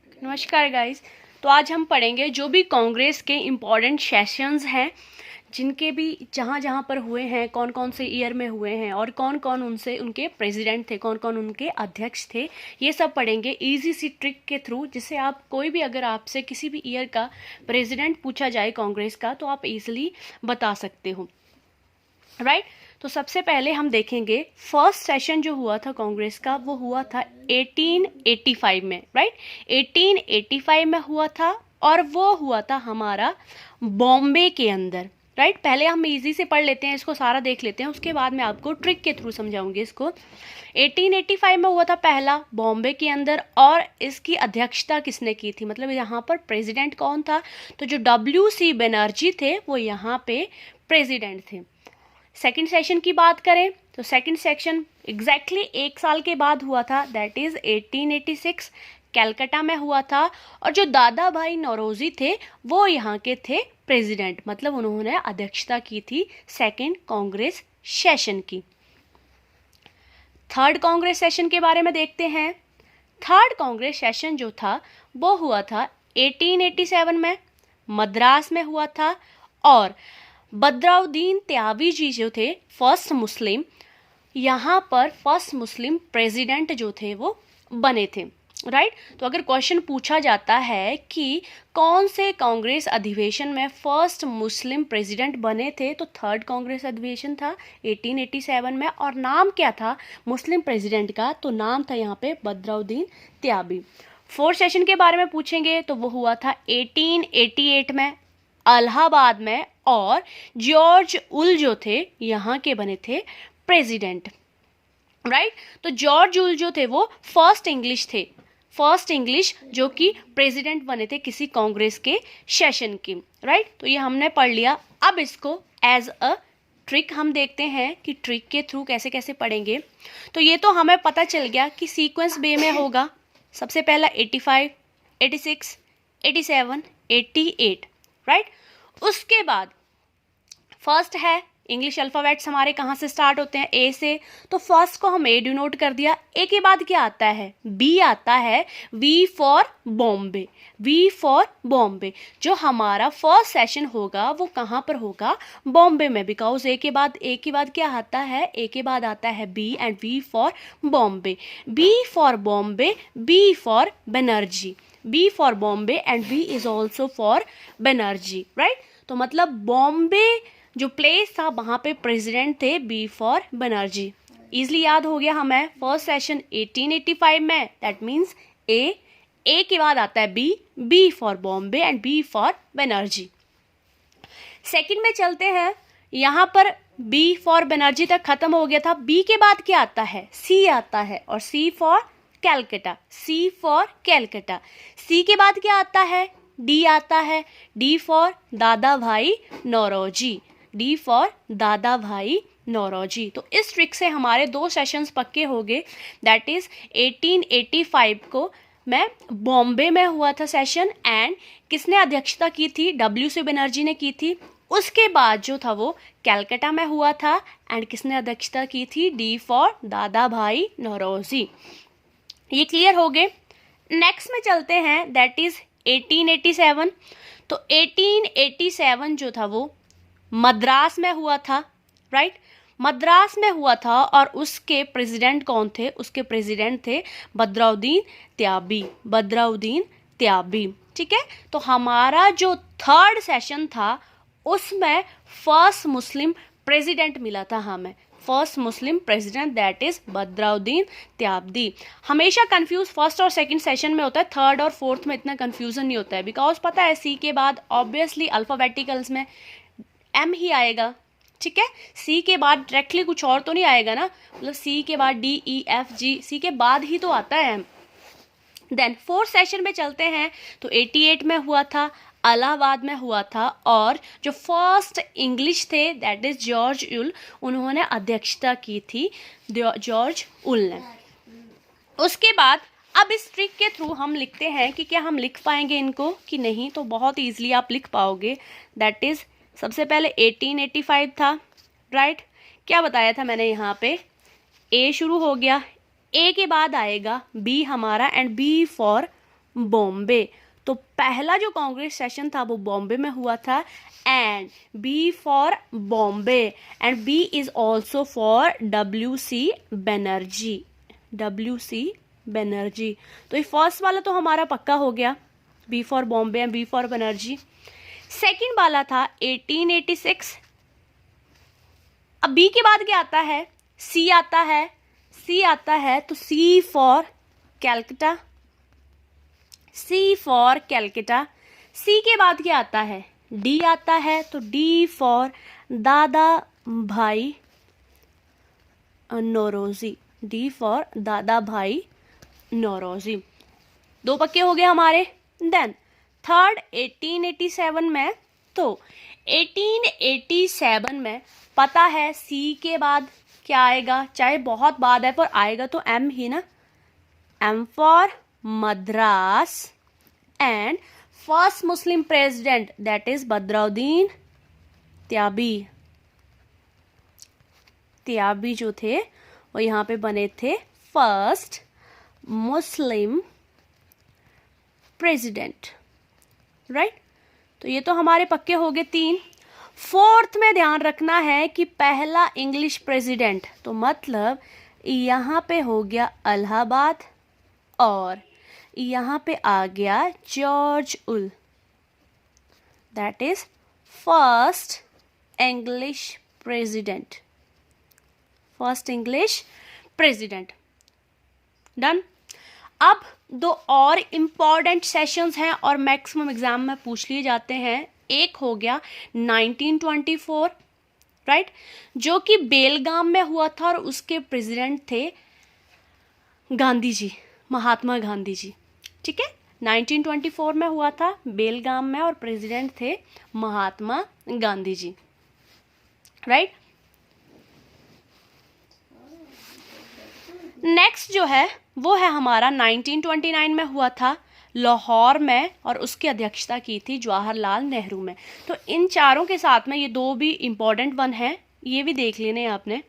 नमस्कार गाइस। तो आज हम पढ़ेंगे जो भी कांग्रेस के इम्पोर्टेंट सेशंस हैं, जिनके भी जहाँ जहाँ पर हुए हैं, कौन कौन से ईयर में हुए हैं और कौन कौन उनसे उनके प्रेसिडेंट थे, कौन कौन उनके अध्यक्ष थे। ये सब पढ़ेंगे इजी सी ट्रिक के थ्रू, जिससे आप कोई भी अगर आपसे किसी भी ईयर का प्रेसिडेंट पूछा जाए कांग्रेस का, तो आप इजीली बता सकते हो, राइट। तो सबसे पहले हम देखेंगे फर्स्ट सेशन जो हुआ था कांग्रेस का, वो हुआ था 1885 में, राइट। 1885 में हुआ था और वो हुआ था हमारा बॉम्बे के अंदर, राइट। पहले हम इजी से पढ़ लेते हैं, इसको सारा देख लेते हैं, उसके बाद मैं आपको ट्रिक के थ्रू समझाऊंगी इसको। 1885 में हुआ था पहला बॉम्बे के अंदर, और इसकी अध्यक्षता किसने की थी, मतलब यहाँ पर प्रेसिडेंट कौन था, तो जो WC बनर्जी थे वो यहाँ पे प्रेसिडेंट थे। सेकंड सेशन की बात करें तो सेकंड सेशन एग्जैक्टली एक साल के बाद हुआ था, दैट इज 1886, कलकत्ता में हुआ था। और जो दादा भाई नौरोजी थे वो यहाँ के थे प्रेसिडेंट, मतलब उन्होंने अध्यक्षता की थी सेकंड कांग्रेस सेशन की। थर्ड कांग्रेस सेशन के बारे में देखते हैं। थर्ड कांग्रेस सेशन जो था वो हुआ था 1887 में, मद्रास में हुआ था। और बदरुद्दीन त्याबी जी जो थे फर्स्ट मुस्लिम, यहाँ पर फर्स्ट मुस्लिम प्रेसिडेंट जो थे वो बने थे, राइट। तो अगर क्वेश्चन पूछा जाता है कि कौन से कांग्रेस अधिवेशन में फर्स्ट मुस्लिम प्रेसिडेंट बने थे, तो थर्ड कांग्रेस अधिवेशन था 1887 में, और नाम क्या था मुस्लिम प्रेसिडेंट का, तो नाम था यहाँ पे बदरुद्दीन त्याबी। फोर्थ सेशन के बारे में पूछेंगे तो वो हुआ था 1888 में, इलाहाबाद में, और जॉर्ज उल जो थे यहाँ के बने थे प्रेसिडेंट, राइट। तो जॉर्ज उल जो थे वो फर्स्ट इंग्लिश थे, फर्स्ट इंग्लिश जो कि प्रेसिडेंट बने थे किसी कांग्रेस के सेशन की, राइट। तो ये हमने पढ़ लिया। अब इसको एज अ ट्रिक हम देखते हैं कि ट्रिक के थ्रू कैसे कैसे पढ़ेंगे। तो ये तो हमें पता चल गया कि सीक्वेंस बे में होगा, सबसे पहला 85, 86, 87, 88, राइट। उसके बाद फर्स्ट है इंग्लिश अल्फ़ाबेट्स हमारे कहाँ से स्टार्ट होते हैं, ए से, तो फर्स्ट को हम ए डिनोट कर दिया। ए के बाद क्या आता है, बी आता है, V for Bombay, V for Bombay. जो हमारा फर्स्ट सेशन होगा वो कहाँ पर होगा, बॉम्बे में, बिकॉज ए के बाद क्या आता है, ए के बाद आता है B and V for Bombay. B for Bombay, B for Banerjee, B for Bombay and B is also for Banerjee, right. तो मतलब बॉम्बे जो प्लेस था वहाँ पे प्रेसिडेंट थे बी फॉर बनर्जी। इजली याद हो गया हमें। फर्स्ट सेशन 1885 में, दैट मीन्स ए के बाद आता है B, B for Bombay and B for Banerjee. Second में चलते हैं, यहाँ पर बी फॉर बनर्जी तक खत्म हो गया था। बी के बाद क्या आता है, सी आता है, और C for Calcutta, C for Calcutta. C के बाद क्या आता है, डी आता है, डी फॉर दादा भाई नौरोजी, डी फॉर दादा भाई नौरोजी। तो इस ट्रिक से हमारे दो सेशंस पक्के हो गए, दैट इज 1885 को मैं बॉम्बे में हुआ था सेशन, एंड किसने अध्यक्षता की थी, WC बनर्जी ने की थी। उसके बाद जो था वो कलकत्ता में हुआ था, एंड किसने अध्यक्षता की थी, डी फॉर दादा भाई नौरोजी। ये क्लियर हो गए। नेक्स्ट में चलते हैं, दैट इज 1887। तो 1887 जो था वो मद्रास में हुआ था, राइट। मद्रास में हुआ था, और उसके प्रेसिडेंट कौन थे, उसके प्रेसिडेंट थे बदरुद्दीन त्याबी, बदरुद्दीन त्याबी, ठीक है। तो हमारा जो थर्ड सेशन था उसमें फर्स्ट मुस्लिम प्रेसिडेंट मिला था हमें, first Muslim president, that is Badruddin Tyabji. हमेशा कंफ्यूज फर्स्ट और सेकंड सेशन में होता है, थर्ड और फोर्थ में इतना कंफ्यूजन नहीं होता है, बिकॉज पता है सी के बाद ऑब्वियसली अल्फाबेटिकल्स में एम ही आएगा, ठीक है। सी के बाद डायरेक्टली कुछ और तो नहीं आएगा ना, मतलब सी के बाद DEFG, सी के बाद ही तो आता है एम। देन फोर्थ सेशन में चलते हैं, तो 88 में हुआ था, इलाहाबाद में हुआ था, और जो फर्स्ट इंग्लिश थे दैट इज जॉर्ज उल, उन्होंने अध्यक्षता की थी, जॉर्ज उल ने। उसके बाद अब इस ट्रिक के थ्रू हम लिखते हैं कि क्या हम लिख पाएंगे इनको कि नहीं, तो बहुत ईजिली आप लिख पाओगे। दैट इज सबसे पहले 1885 था, राइट। क्या बताया था मैंने, यहाँ पे ए शुरू हो गया, ए के बाद आएगा बी हमारा, एंड बी फॉर बॉम्बे। तो पहला जो कांग्रेस सेशन था वो बॉम्बे में हुआ था। And B for Bombay and B is also for WC Banerjee, WC Banerjee. तो ये फर्स्ट वाला तो हमारा पक्का हो गया, B for Bombay and B for Banerjee. Second वाला था 1886। अब बी के बाद क्या आता है, सी आता है, सी आता है तो C for Calcutta, C for Calcutta. C के बाद क्या आता है, डी आता है तो डी फॉर दादा भाई नौरोजी, डी फॉर दादा भाई नौरोजी। दो पक्के हो गए हमारे। देन थर्ड 1887 में, तो 1887 में पता है सी के बाद क्या आएगा, चाहे बहुत बाद है पर आएगा तो एम ही ना, M for Madras. And first Muslim president that is Badruddin Tyabji, Tyabji जो थे वो यहाँ पे बने थे फर्स्ट मुस्लिम प्रेसिडेंट, राइट। तो ये तो हमारे पक्के हो गए 3। फोर्थ में ध्यान रखना है कि पहला इंग्लिश प्रेसिडेंट, तो मतलब यहाँ पे हो गया इलाहाबाद और यहाँ पे आ गया George ul, that is first English president, first English president. Done. अब दो और इम्पॉर्टेंट सेशंस हैं और मैक्सिमम एग्जाम में पूछ लिए जाते हैं। एक हो गया 1924, राइट, जो कि बेलगाम में हुआ था और उसके प्रेसिडेंट थे गांधी जी, महात्मा गांधी जी, ठीक है। 1924 में हुआ था बेलगाम में और प्रेसिडेंट थे महात्मा गांधी जी, राइट। नेक्स्ट जो है वो है हमारा 1929 में हुआ था लाहौर में और उसकी अध्यक्षता की थी जवाहरलाल नेहरू में। तो इन चारों के साथ में ये दो भी इम्पोर्टेंट वन हैं, ये भी देख लेने आपने।